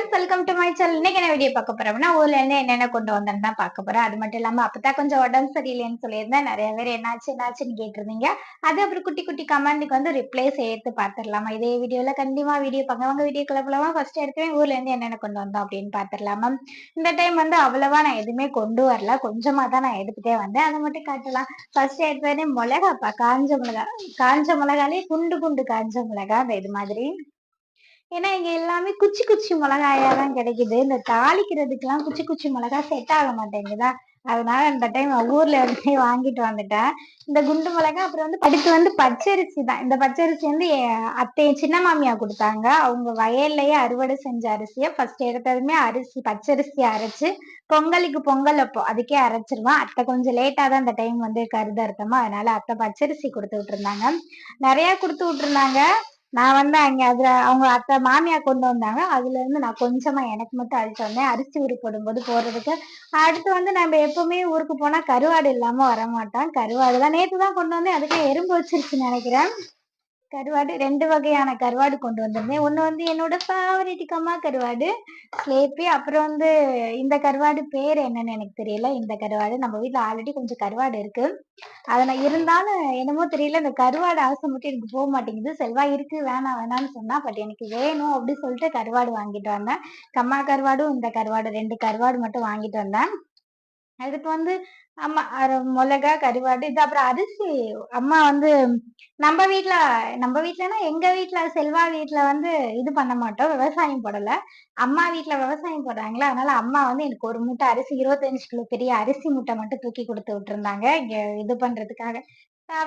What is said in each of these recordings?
Friends, welcome to my channel. இன்னைக்கு என்ன video பார்க்க போறோம்னா, ஊர்ல இருந்து என்னென்ன கொண்டு வந்தேன்னு தான் பார்க்க போறேன். அது மட்டும் இல்லாம அப்பதான் கொஞ்சம் உடம்பு சரியில்லைன்னு சொல்லியிருந்தேன். நிறைய பேர் என்னாச்சுன்னு கேட்டிருந்தீங்க. அது அப்புறம் குட்டி குட்டி கமெண்ட்டுக்கு வந்து ரிப்ளை சேர்த்து பார்த்துடலாமா. இதே வீடியோல கண்டிப்பா வீடியோ பார்க்க வாங்க. வீடியோக்குள்ள போலாமா. ஃபர்ஸ்ட் எடுத்தவே ஊர்ல இருந்து என்னென்ன கொண்டு வந்தோம் அப்படின்னு பார்த்துடலாமா. இந்த டைம் வந்து அவ்வளவா நான் எதுவுமே கொண்டு வரல, கொஞ்சமா தான் நான் எடுத்துட்டே வந்தேன். அதை மட்டும் காட்டலாம். ஃபர்ஸ்ட் எடுத்தவொடனே மிளகாப்பா, காஞ்ச மிளகா. காஞ்ச மிளகாலே குண்டு குண்டு காஞ்ச மிளகா, அந்த இது மாதிரி. ஏன்னா இங்க எல்லாமே குச்சி குச்சி மிளகாயா தான் கிடைக்குது. இந்த தாளிக்கிறதுக்கெல்லாம் குச்சி குச்சி மிளகா செட் ஆக மாட்டேங்குதா. அதனால இந்த டைம் ஊர்ல இருந்தே வாங்கிட்டு வந்துட்டேன். இந்த குண்டு மிளகா. அப்புறம் வந்து அடுத்து வந்து பச்சரிசி தான். இந்த பச்சரிசி வந்து அத்தை சின்ன மாமியா கொடுத்தாங்க. அவங்க வயல்லயே அறுவடை செஞ்ச அரிசியை ஃபர்ஸ்ட் எடுத்ததுமே அரிசி பச்சரிசி அரைச்சு பொங்கலுக்கு பொங்கல் அப்போ அதுக்கே அரைச்சிருவான். அத்தை கொஞ்சம் லேட்டா தான் இந்த டைம் வந்து கருது அர்த்தமா, அதனால அத்தை பச்சரிசி கொடுத்து விட்டுருந்தாங்க. நிறைய கொடுத்து விட்டுருந்தாங்க. நான் வந்து அங்க அதுல அவங்க அத்தை மாமியா கொண்டு வந்தாங்க. அதுல இருந்து நான் கொஞ்சமா எனக்கு மட்டும் அழிச்சு வந்தேன், அரிசி ஊறி போடும்போது போடுறதுக்கு. அடுத்து வந்து நம்ம எப்பவுமே ஊருக்கு போனா கருவாடு இல்லாம வரமாட்டோம். கருவாடு தான் நேத்து தான் கொண்டு வந்தேன். அதுக்கு எறும்பு வச்சிருச்சுன்னு நினைக்கிறேன். கருவாடு 2 வகையான கருவாடு கொண்டு வந்திருந்தேன். ஒண்ணு வந்து என்னோட ஃபேவரட் கம்மா கருவாடு ஸ்லேப்பி. அப்புறம் வந்து இந்த கருவாடு பேர் என்னன்னு எனக்கு தெரியல. இந்த கருவாடு நம்ம வீட்டுல ஆல்ரெடி கொஞ்சம் கருவாடு இருக்கு. நான் இருந்தாலும் என்னமோ தெரியல, இந்த கருவாடு ஆசை மட்டும் எனக்கு போக மாட்டேங்குது. செல்வா இருக்கு வேணாம் வேணாம்னு சொன்னா, பட் எனக்கு வேணும் அப்படின்னு சொல்லிட்டு கருவாடு வாங்கிட்டு வந்தேன். கம்மா கருவாடும் இந்த கருவாடு 2 கருவாடு மட்டும் வாங்கிட்டு வந்தேன். அதுக்கு வந்து அம்மா மிளகா கருவாடு இது அப்புறம் அரிசி. அம்மா வந்து நம்ம வீட்ல நம்ம வீட்லனா எங்க வீட்ல செல்வா வீட்ல வந்து இது பண்ண மாட்டோம், விவசாயம் போடல. அம்மா வீட்ல விவசாயம் போடுறாங்களா, அதனால அம்மா வந்து எனக்கு ஒரு மூட்டை அரிசி 25 கிலோ பெரிய அரிசி மூட்டை மட்டும் தூக்கி கொடுத்து விட்டுருந்தாங்க. இங்க இது பண்றதுக்காக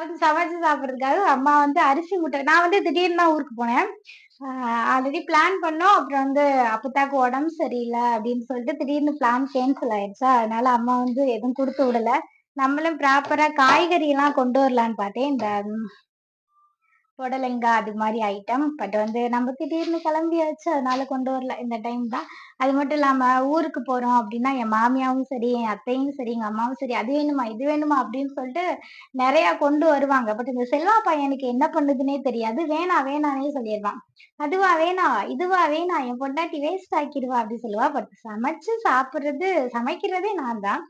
வந்து சமைச்சு சாப்பிடுறதுக்காக அம்மா வந்து அரிசி மூட்டை. நான் வந்து திடீர்னு தான் ஊருக்கு போனேன். ஆல்ரெடி பிளான் பண்ணோம். அப்புறம் வந்து அப்பத்தாக்கு உடம்பு சரியில்லை அப்படின்னு சொல்லிட்டு திடீர்னு பிளான் கேன்சல் ஆயிடுச்சா, அதனால அம்மா வந்து எதுவும் கொடுத்து விடல. நம்மளும் ப்ராப்பரா காய்கறி எல்லாம் கொண்டு வரலான்னு பார்த்தேன். இந்த புடலங்காய் அது மாதிரி ஐட்டம். பட் வந்து நம்ம திடீர்னு கிளம்பியாச்சு, அதனால கொண்டு வரல இந்த டைம் தான். அது மட்டும் இல்லாம ஊருக்கு போறோம் அப்படின்னா என் மாமியாவும் சரி, என் அத்தையும் சரி, எங்க அம்மாவும் சரி, அது வேணுமா இது வேணுமா அப்படின்னு சொல்லிட்டு நிறைய கொண்டு வருவாங்க. பட் இந்த செல்வா பையனுக்கு என்ன பண்ணுதுன்னே தெரியாது. வேணாம் வேணானே சொல்லிடுவான். அதுவா வேணாம், இதுவா வேணாம், என் பொண்டாட்டி வேஸ்ட் ஆக்கிடுவா அப்படி சொல்லுவா. பட் சமைச்சு சாப்பிடுறது சமைக்கிறதே நான் தான்.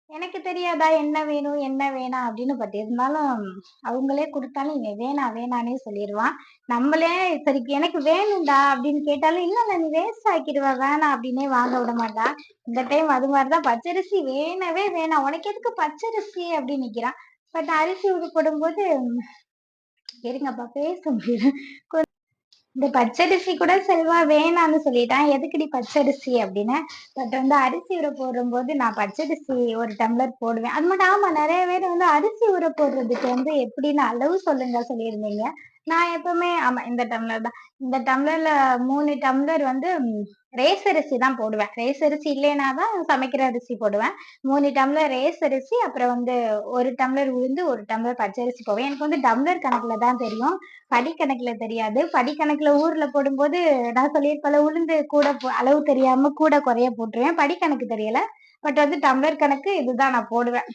எனக்கு தெரியாதா என்ன வேணும் என்ன வேணாம் அப்படின்னு. பட் இருந்தாலும் அவங்களே கொடுத்தாலும் இவன் வேணாம் வேணானே சொல்லிடுவான். நம்மளே சரி எனக்கு வேணும்டா அப்படின்னு கேட்டாலும் இல்ல இல்ல நீ வேஸ்ட் ஆக்கிடுவ வேணாம் அப்படின்னே வாங்க விட மாட்டான். இந்த டைம் அது மாதிரிதான் பச்சரிசி வேணவே வேணாம், உனக்கு எதுக்கு பச்சரிசி அப்படின்னு நிக்கிறான். பட் அரிசி உருப்படும் போது இருங்கப்பா பேச முடியல. இந்த பச்சரிசி கூட செல்வா வேணான்னு சொல்லிட்டான். எதுக்குடி பச்சரிசி அப்படின்னு. பட் வந்து அரிசி ஊற போடும்போது நான் பச்சரிசி ஒரு டம்ளர் போடுவேன். அது மட்டும் ஆமா, நிறைய பேர் வந்து அரிசி ஊற போடுறதுக்கு வந்து எப்படின்னு அளவு சொல்லுங்க சொல்லியிருந்தீங்க. நான் எப்பவுமே ஆமா இந்த டம்ளர் தான். இந்த டம்ளர்ல 3 டம்ளர் வந்து ரேஸ் அரிசி தான் போடுவேன். ரேஸ் அரிசி இல்லைன்னா தான் சமைக்கிற அரிசி போடுவேன். 3 டம்ளர் ரேஸ் அரிசி, அப்புறம் வந்து 1 டம்ளர் உளுந்து, 1 டம்ளர் பச்சரிசி போடுவேன். எனக்கு வந்து டம்ளர் கணக்குல தான் தெரியும், படிக்கணக்குல தெரியாது. படிக்கணக்குல ஊர்ல போடும்போது நான் சொல்லியிருப்பேன்ல, உளுந்து கூட அளவு தெரியாம கூட குறைய போட்டுருவேன். படிக்கணக்கு தெரியல. பட் வந்து டம்ளர் கணக்கு இதுதான் நான் போடுவேன்.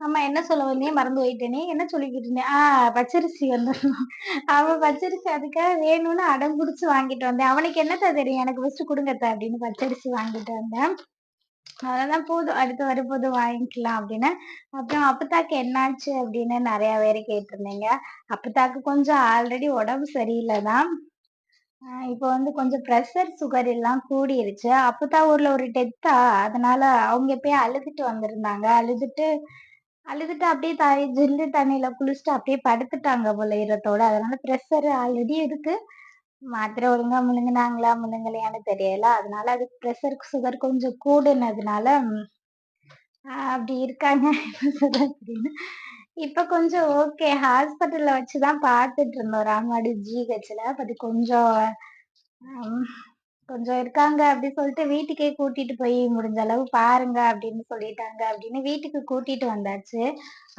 ஆமா, என்ன சொல்ல வந்தேன் மறந்து போயிட்டேனே. என்ன சொல்லிக்கிட்டு இருந்தேன். பச்சரிசி வந்து அவன் பச்சரிசி அதுக்காக வேணும்னு அடம் புடிச்சு வாங்கிட்டு வந்தேன். அவனுக்கு என்னத்த தெரியும், எனக்கு ஃபர்ஸ்ட் குடுங்கத்த அப்படின்னு பச்சரிசி வாங்கிட்டு வந்தேன். அதெல்லாம் போதும், அடுத்து வரும்போது வாங்கிக்கலாம் அப்படின்னு. அப்புறம் அப்பத்தாக்கு என்னாச்சு அப்படின்னு நிறைய பேர் கேட்டிருந்தீங்க. அப்பத்தாக்கு கொஞ்சம் ஆல்ரெடி உடம்பு சரியில்லைதான். இப்போ வந்து கொஞ்சம் ப்ரெஷர் சுகர் எல்லாம் கூடிருச்சு. அப்பதான் ஊர்ல ஒரு டெத்தா, அதனால அவங்க போய் அழுதுட்டு வந்திருந்தாங்க. அழுதுட்டு அழுதுட்டு அப்படியே ஜில்லு தண்ணியில குளிச்சுட்டு அப்படியே படுத்துட்டாங்க போல ஈரத்தோட. அதனால ப்ரெஷர் ஆல்ரெடி இருக்கு. மாத்திரை ஒழுங்கா முழுங்குனாங்களா முழுங்கலையான்னு தெரியல. அதனால அது ப்ரெஷர் சுகர் கொஞ்சம் கூடுனதுனால அப்படி இருக்காங்க. என்ன சொல்றது அப்படின்னு. இப்ப கொஞ்சம் ஓகே. ஹாஸ்பிட்டல்ல வச்சுதான் பார்த்துட்டு இருந்தோம், ராமநாடு ஜிஹெச்ல. பட் கொஞ்சம் ஹம், கொஞ்சம் இருக்காங்க அப்படி சொல்லிட்டு வீட்டுக்கே கூட்டிட்டு போய் முடிஞ்ச அளவு பாருங்க அப்படின்னு சொல்லிட்டாங்க அப்படின்னு வீட்டுக்கு கூட்டிட்டு வந்தாச்சு.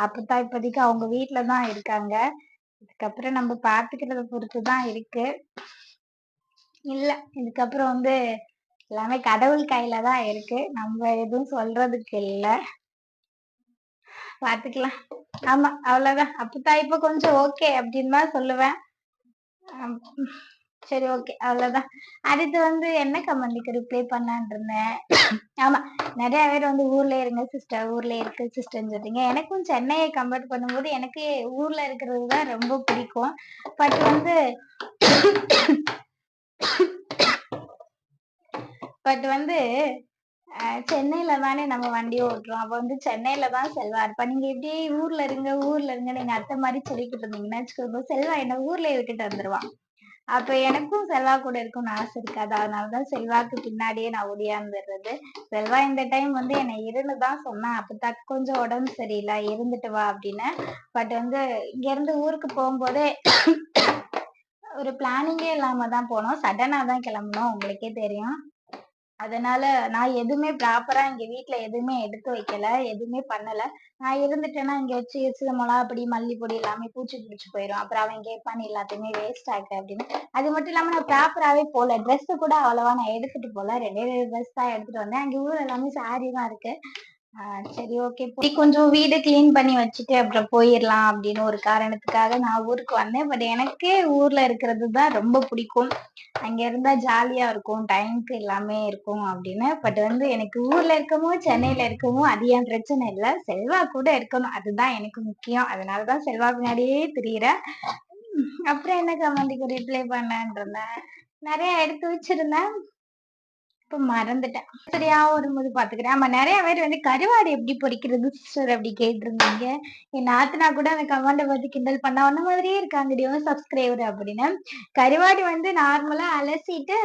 அப்பதான் இப்போதைக்கு அவங்க வீட்டுலதான் இருக்காங்க. இதுக்கப்புறம் நம்ம பாத்துக்கிறத பொறுத்துதான் இருக்கு. இல்ல, இதுக்கப்புறம் வந்து எல்லாமே கடவுள் கையில தான் இருக்கு. நம்ம எதுவும் சொல்றதுக்கு இல்ல, பாத்துக்கலாம். ஆமா அவ்வளவுதான். அப்பதான் இப்ப கொஞ்சம் ஓகே அப்படின்னு தான் சொல்லுவேன். சரி, ஓகே. அவ்வளோதான். அடுத்து வந்து என்ன கமெண்ட்க்கு ரிப்ளை பண்ணலான்னு இருந்தேன். ஆமா. நெறைய பேர் வந்து ஊர்ல இருங்க சிஸ்டர், ஊர்ல இருக்கு சிஸ்டர்ன்னு சொல்றீங்க. எனக்கும் சென்னைய கம்பேர் பண்ணும்போது எனக்கு ஊர்ல இருக்கிறது தான் ரொம்ப பிடிக்கும். பட் வந்து பட் வந்து சென்னையில தானே நம்ம வண்டி ஓட்டுறோம். அப்ப வந்து சென்னையில தான் செல்வா இருப்பா. நீங்க இப்படி ஊர்ல இருங்க, ஊர்ல இருங்கன்னு எங்க அத்தை மாரி சொல்லிக்கிட்டு இருந்தீங்கன்னா வச்சுக்கோங்க, செல்வா என்ன ஊர்லயே விட்டுட்டு வந்துருவா. அப்ப எனக்கும் செல்வா கூட இருக்கணும்னு ஆசை இருக்காது. அதனாலதான் செல்வாக்கு பின்னாடியே நான் ஓடியாந்துர்றது. செல்வா இந்த டைம் வந்து என்னை இருன்னு தான் சொன்னா. அப்ப கொஞ்சம் உடம்பு சரியில்ல, இருந்துட்டு வா அப்படின்னு. பட் வந்து இங்க இருந்து ஊருக்கு போகும்போதே ஒரு பிளானிங்கே இல்லாம தான் போனோம். சடனா தான் கிளம்புனோம். உங்களுக்கே தெரியும். அதனால நான் எதுவுமே ப்ராப்பரா எங்க வீட்ல எதுவுமே எடுத்து வைக்கல. எதுவுமே பண்ணல. நான் இருந்துட்டேன்னா இங்க வச்சு வச்சு மொளகாப்பொடி, மல்லிப்பொடி எல்லாமே பூச்சி பிடிச்சு போயிரும். அப்புறம் அவன் கேட்பான், "நீ எல்லாத்தையுமே வேஸ்ட் ஆக்க" அப்படின்னு. அது மட்டும் இல்லாம நான் ப்ராப்பராவே போல. ட்ரெஸ் கூட அவ்வளவா நான் எடுத்துட்டு போல. 2 ட்ரெஸ் தான் எடுத்துட்டு வந்தேன். அங்க ஊர்ல எல்லாமே சாரி தான் இருக்கு. சரி, ஓகே. போய் கொஞ்சம் வீடு கிளீன் பண்ணி வச்சுட்டு அப்புறம் போயிரலாம் அப்படின்னு ஒரு காரணத்துக்காக நான் ஊருக்கு வந்தேன். பட் எனக்கே ஊர்ல இருக்கிறது தான் ரொம்ப பிடிக்கும். அங்க இருந்தா ஜாலியா இருக்கும். டைம்க்கு எல்லாமே இருக்கும் அப்படின்னு. பட் வந்து எனக்கு ஊர்ல இருக்கமோ, சென்னையில இருக்கமோ அது என் பிரச்சனை இல்ல. செல்வா கூட இருக்கணும். அதுதான் எனக்கு முக்கியம். அதனால தான் செல்வா பின்னாடியே திரியிறேன். அப்புறம் என்ன கமெண்ட்க்கு ரிப்ளை பண்ணலான்னு இருந்தேன். நெறைய எடுத்து வச்சிருந்தேன். இப்ப மறந்துட்டேன். சரியா வரும்போது பாத்துக்கிறேன். ஆமா, நெறைய பேர் வந்து கருவாடு எப்படி பொரிக்கிறது சிஸ்டர் அப்படி கேட்டிருந்தீங்க. என் நாத்தனா கூட அந்த கமெண்ட பார்த்து கிண்டல் பண்ணா, "உன்ன மாதிரியே இருக்காங்கடி உன் சப்ஸ்கிரைபர்" அப்படின்னு. கருவாடு வந்து நார்மலா அலசிட்டு,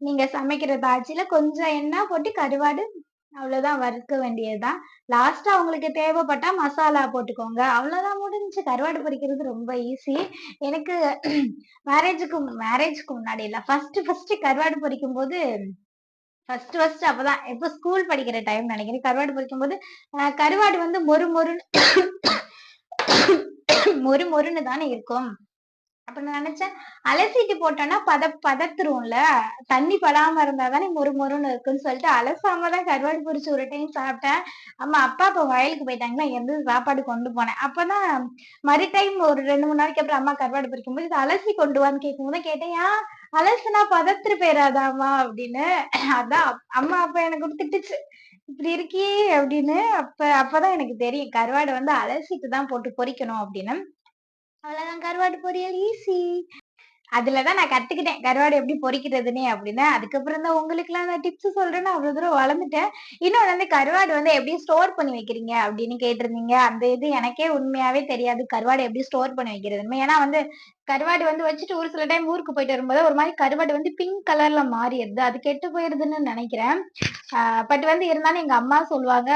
நீங்க சமைக்கிற தாட்சியில கொஞ்சம் எண்ணெய் போட்டு கருவாடு அவ்வளவுதான் வறுக்க வேண்டியதுதான். லாஸ்ட்டா உங்களுக்கு தேவைப்பட்டா மசாலா போட்டுக்கோங்க. அவ்வளவுதான் முடிஞ்சுச்சு. கருவாடு பொரிக்கிறது ரொம்ப ஈஸி. எனக்கு மேரேஜ்க்கு முன்னாடி இல்ல. ஃபர்ஸ்ட் கருவாடு பொரிக்கும்போது ஃபர்ஸ்ட் அப்பதான் எப்போ ஸ்கூல் படிக்கிற டைம் நினைக்கிறேன். கருவாடு பொரிக்கும்போது, கருவாடு வந்து மொறு மொறுன்னு மொறு மொறுன்னு தானே இருக்கும். அப்ப நான் நினைச்சேன், அலசிட்டு போட்டோம்னா பதத்துரும்ல. தண்ணி படாம இருந்தா தானே மொறு மொறுன்னு இருக்குன்னு சொல்லிட்டு அலசாம தான் கருவாடு பொரிச்சு ஒரு டைம் சாப்பிட்டேன். அப்பா அப்ப வயலுக்கு போயிட்டாங்களா, இருந்து சாப்பாடு கொண்டு போனேன். அப்பதான் மறு டைம் ஒரு 2, 3 நாளைக்கு அப்புறம் அம்மா கருவாடு பொரிக்கும்போது, இத அலசி கொண்டு வான்னு கேட்கும்போது கேட்டேன், "ஏன் அலசுனா பதத்திரு போயிராதாம்மா?" அப்படின்னு. அதான் அம்மா அப்ப எனக்கு திட்டுச்சு. "இப்படி இருக்கியே" அப்படின்னு. அப்பதான் எனக்கு தெரியும். கருவாட வந்து அலசிட்டு தான் போட்டு பொரிக்கணும் அப்படின்னு. அவ்வளவுதான், கருவாடு பொரியல் ஈஸி. அதுல தான் நான் கத்துக்கிட்டேன். கருவாடு எப்படி பொரிக்கிறதுன்னே அப்படின்னு. அதுக்கப்புறம் தான் உங்களுக்கெல்லாம் நான் டிப்ஸ் சொல்றேன்னு அவ்வளவு தூரம் வளர்ந்துட்டேன். இன்னொன்னு வந்து கருவாடு வந்து எப்படி ஸ்டோர் பண்ணி வைக்கிறீங்க அப்படின்னு கேட்டிருந்தீங்க. அந்த இது எனக்கே உண்மையாவே தெரியாது. கருவாடு எப்படி ஸ்டோர் பண்ணி வைக்கிறதுன்னு. ஏன்னா வந்து கருவாடு வந்து வச்சுட்டு ஒரு சில டைம் ஊருக்கு போயிட்டு வரும்போது ஒரு மாதிரி கருவாடு வந்து பிங்க் கலர்ல மாறிடுது. அது கெட்டு போயிருதுன்னு நினைக்கிறேன். பட் வந்து இருந்தாலும் எங்க அம்மா சொல்லுவாங்க,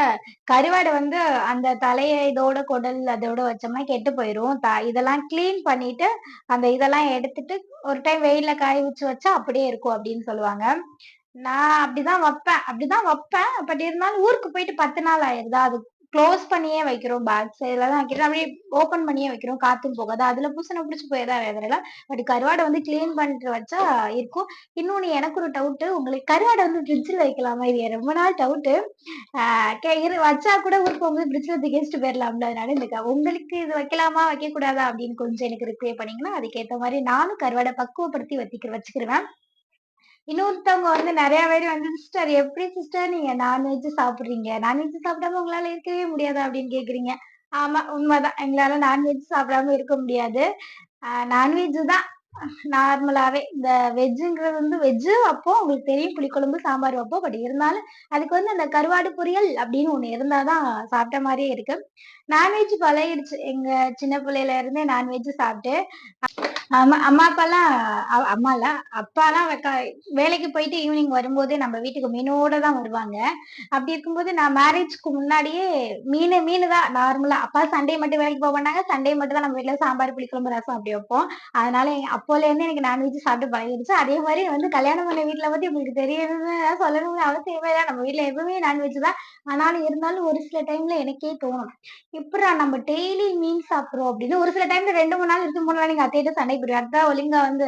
கருவாடு வந்து அந்த தலைய இதோட குடல் அதோட வச்சோம்னா கெட்டு போயிரும். இதெல்லாம் கிளீன் பண்ணிட்டு அந்த இதெல்லாம் எடுத்துட்டு ஒரு டைம் வெயில்ல காய வச்சு வச்சா அப்படியே இருக்கும் அப்படின்னு சொல்லுவாங்க. நான் அப்படிதான் வப்பேன். பட் இருந்தாலும் ஊருக்கு போயிட்டு 10 நாள் ஆயிருதா, அது க்ளோஸ் பண்ணியே வைக்கிறோம். பேக் சைடுல தான் வைக்கிறோம். அப்படியே ஓப்பன் பண்ணியே வைக்கிறோம். காத்தும் போகாது. அதுல பூசணம் புடிச்சு போயதா வேதனைல. பட் கருவாட வந்து கிளீன் பண்ணிட்டு வச்சா இருக்கும். இன்னொன்னு எனக்கு ஒரு டவுட்டு. உங்களுக்கு கருவாட வந்து ஃப்ரிட்ஜ்ல வைக்கலாமா? இது எனக்கு ரொம்ப நாள் டவுட்டு. ஆ வச்சா கூட ஊருக்கு போகும்போது ஃப்ரிட்ஜ்ல தூக்கி வச்சுட்டு போயிரலாம்ல. அதனால இந்த உங்களுக்கு இது வைக்கலாமா? வைக்கக்கூடாதா? அப்படின்னு கொஞ்சம் எனக்கு ரிப்ளை பண்ணீங்கன்னா, அதுக்கேத்த மாரி நானும் கருவாட பக்குவப்படுத்தி வச்சுக்கிருவேன். இன்னொருத்தவங்க வந்து நெறைய பேரு வந்து, "சிஸ்டர் எப்படி சிஸ்டர் நீங்க நான்வெஜ் சாப்பிடுறீங்க? நான்வெஜ் சாப்பிடாம உங்களால இருக்கவே முடியாதா?" அப்படின்னு கேட்கிறீங்க. ஆமா, உண்மதான். எங்களால நான்வெஜ் சாப்பிடாம இருக்க முடியாது. நான்வெஜ் தான் நார்மலாவே. இந்த வெஜ்ஜுங்கிறது வந்து வெஜ்ஜு வைப்போம். உங்களுக்கு தெரியும் புளிக்குழம்பு, சாம்பார் வைப்போம். பட் இருந்தாலும் அதுக்கு வந்து அந்த கருவாடு பொரியல் அப்படின்னு ஒண்ணு இருந்தா தான் சாப்பிட்ட மாரியே இருக்கு. நான்வெஜ் பழகிடுச்சு. எங்க சின்ன பிள்ளையில இருந்தே நான்வெஜ் சாப்பிட்டு ஆமா. அம்மா, அப்பாலாம் அம்மா இல்ல. அப்பாலாம் வேலைக்கு போயிட்டு ஈவினிங் வரும்போதே நம்ம வீட்டுக்கு மீனோட தான் வருவாங்க. அப்படி இருக்கும்போது நான் மேரேஜ்க்கு முன்னாடியே மீனு தான் நார்மலா. அப்பா சண்டே மட்டும் வேலைக்கு மாட்டாங்க. சண்டே மட்டும் தான் நம்ம வீட்ல சாம்பார், புளிக்குழம்பு, ரசம் அப்படி வைப்போம். அதனால அப்போலேருந்து எனக்கு நான்வெஜ் சாப்பிட்டு பழகிடுச்சு. அதே மாரி வந்து கல்யாணம் பண்ண வீட்ல பத்தி உங்களுக்கு தெரியணும்னு சொல்லணும்னு அவசியமே இல்ல. நம்ம வீட்ல எப்பவுமே நான்வெஜ் தான். ஆனாலும் இருந்தாலும் ஒரு சில டைம்ல எனக்கே தோணும். எப்புட்றா நம்ம டெய்லி மீன் சாப்பிடுறோம் அப்படின்னு. ஒரு சில டைம்ல 2, 3 நாள் இருக்கு. 3 நாள் எங்க அத்தைட்ட சண்டைக்கு போயிடுவேன். அத்தை ஒழுங்கா வந்து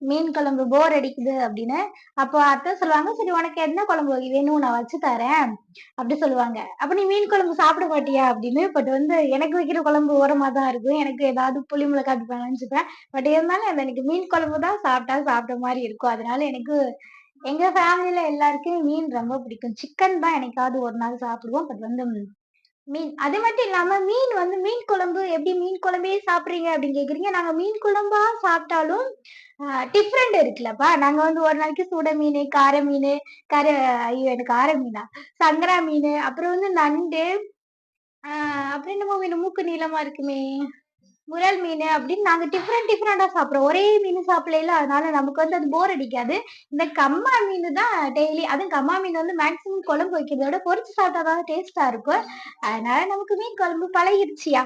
மீன் குழம்பு போர் அடிக்குது அப்படின்னு. அப்போ அத்தை சொல்லுவாங்க, "சரி உனக்கு என்ன குழம்பு வேணும்? நான் வச்சு தரேன்." அப்படி சொல்லுவாங்க. "அப்ப நீ மீன் குழம்பு சாப்பிட மாட்டியா?" அப்படின்னு. பட் வந்து எனக்கு வைக்கிற குழம்பு ஓரமா தான் இருக்கும். எனக்கு ஏதாவது புளி மிளகாய் அப்படி பெனஞ்சுப்பேன். பட் இருந்தாலும் அது எனக்கு எனக்கு மீன் குழம்பு தான் சாப்பிட்டா சாப்பிட்ட மாரி இருக்கும். அதனால எனக்கு எங்க ஃபேமிலில எல்லாருக்குமே மீன் ரொம்ப பிடிக்கும். சிக்கன் தான் என்னைக்காவது ஒரு நாள் சாப்பிடுவோம். பட் வந்து மீன். அது மட்டும் இல்லாம மீன் வந்து மீன் குழம்பு எப்படி மீன் குழம்பே சாப்பிடுறீங்க அப்படின்னு கேட்குறீங்க. நாங்க மீன் குழம்பா சாப்பிட்டாலும் டிஃபரெண்ட் இருக்குல்லப்பா. நாங்க வந்து ஒரு நாளைக்கு சுட மீனு, கார மீனு, கர ஐயோ! எனக்கு கார மீனா? சங்கரா மீனு, அப்புறம் வந்து நண்டு, அ அப்புறம் என்னமோ மீனு மூக்கு நீளமா இருக்குமே! முரல் மீனு அப்படின்னு நாங்க டிஃபரெண்டா சாப்பிடுறோம். ஒரே மீனு சாப்பிடலைல, அதனால நமக்கு வந்து அது போர் அடிக்காது. இந்த கம்மா மீனு தான் டெய்லி அதுவும் கம்மா மீன் வந்து மேக்ஸிமம் குழம்பு வைக்கிறத விட பொரிச்சு சாப்பிட்டா தான் டேஸ்ட்டா இருக்கும். அதனால நமக்கு மீன் குழம்பு பழகிருச்சுயா.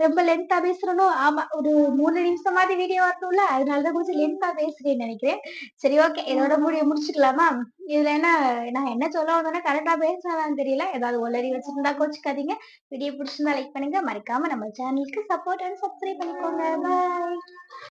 ரொம்ப லென்த்தா பேசுறனோ? ஆமா. ஒரு 3 நிமிஷமாவது வீடியோ வரணும்ல, அதனால தான் கொஞ்சம் லென்த்தா பேசுறேன்னு நெனைக்கிறேன். சரி ஓகே. இதோட முடிச்சுக்கலாமா? இதுல என்ன நான் என்ன சொல்ல வந்தேன்னா கரெக்ட்டா பேசுனனான்னு தெரியல. ஏதாவது ஒளறி வச்சிருந்தா கோச்சுக்காதீங்க. வீடியோ புடிச்சிருந்தா லைக் பண்ணுங்க. மறக்காம நம்ம சேனலுக்கு சப்போர்ட் அண்ட் சப்ஸ்கிரைப் பண்ணிக்கோங்க. பாய்.